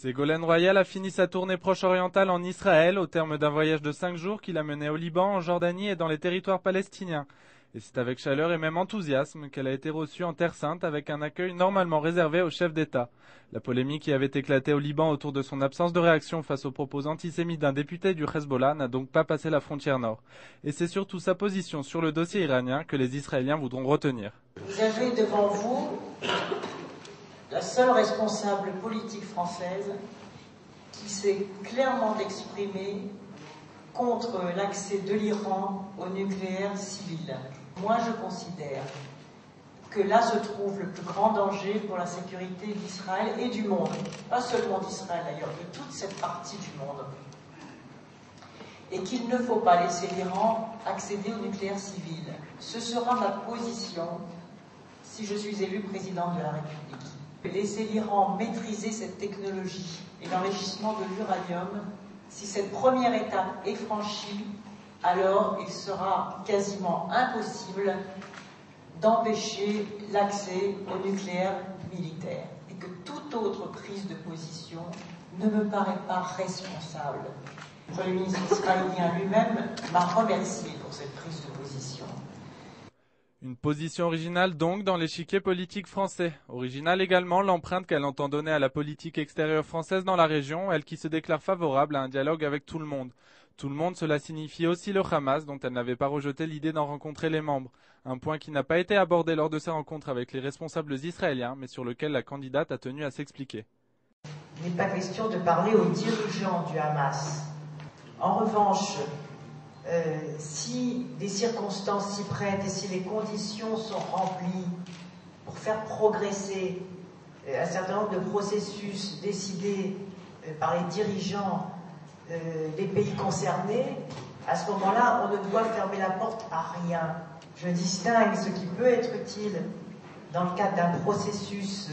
Ségolène Royal a fini sa tournée proche-orientale en Israël au terme d'un voyage de 5 jours qui l'a menée au Liban, en Jordanie et dans les territoires palestiniens. Et c'est avec chaleur et même enthousiasme qu'elle a été reçue en Terre Sainte avec un accueil normalement réservé au chef d'État. La polémique qui avait éclaté au Liban autour de son absence de réaction face aux propos antisémites d'un député du Hezbollah n'a donc pas passé la frontière nord. Et c'est surtout sa position sur le dossier iranien que les Israéliens voudront retenir. Vous avez devant vous la seule responsable politique française qui s'est clairement exprimée contre l'accès de l'Iran au nucléaire civil. Moi, je considère que là se trouve le plus grand danger pour la sécurité d'Israël et du monde. Pas seulement d'Israël d'ailleurs, de toute cette partie du monde. Et qu'il ne faut pas laisser l'Iran accéder au nucléaire civil. Ce sera ma position si je suis élu président de la République. Laisser l'Iran maîtriser cette technologie et l'enrichissement de l'uranium, si cette première étape est franchie, alors il sera quasiment impossible d'empêcher l'accès au nucléaire militaire. Et que toute autre prise de position ne me paraît pas responsable. Le Premier ministre israélien lui-même m'a remercié pour cette prise de position. Une position originale donc dans l'échiquier politique français. Originale également l'empreinte qu'elle entend donner à la politique extérieure française dans la région, elle qui se déclare favorable à un dialogue avec tout le monde. Tout le monde, cela signifie aussi le Hamas, dont elle n'avait pas rejeté l'idée d'en rencontrer les membres. Un point qui n'a pas été abordé lors de ses rencontres avec les responsables israéliens, mais sur lequel la candidate a tenu à s'expliquer. Il n'est pas question de parler aux dirigeants du Hamas. En revanche, si des circonstances s'y prêtent et si les conditions sont remplies pour faire progresser un certain nombre de processus décidés par les dirigeants des pays concernés, à ce moment-là, on ne doit fermer la porte à rien. Je distingue ce qui peut être utile dans le cadre d'un processus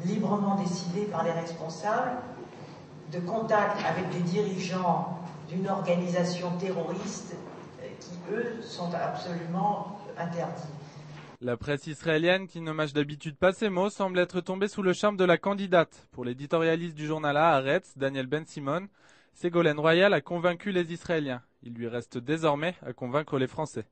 librement décidé par les responsables, de contact avec des dirigeants d'une organisation terroriste qui, eux, sont absolument interdits. La presse israélienne, qui ne mâche d'habitude pas ses mots, semble être tombée sous le charme de la candidate. Pour l'éditorialiste du journal Haaretz, Daniel Ben-Simon, Ségolène Royal a convaincu les Israéliens. Il lui reste désormais à convaincre les Français.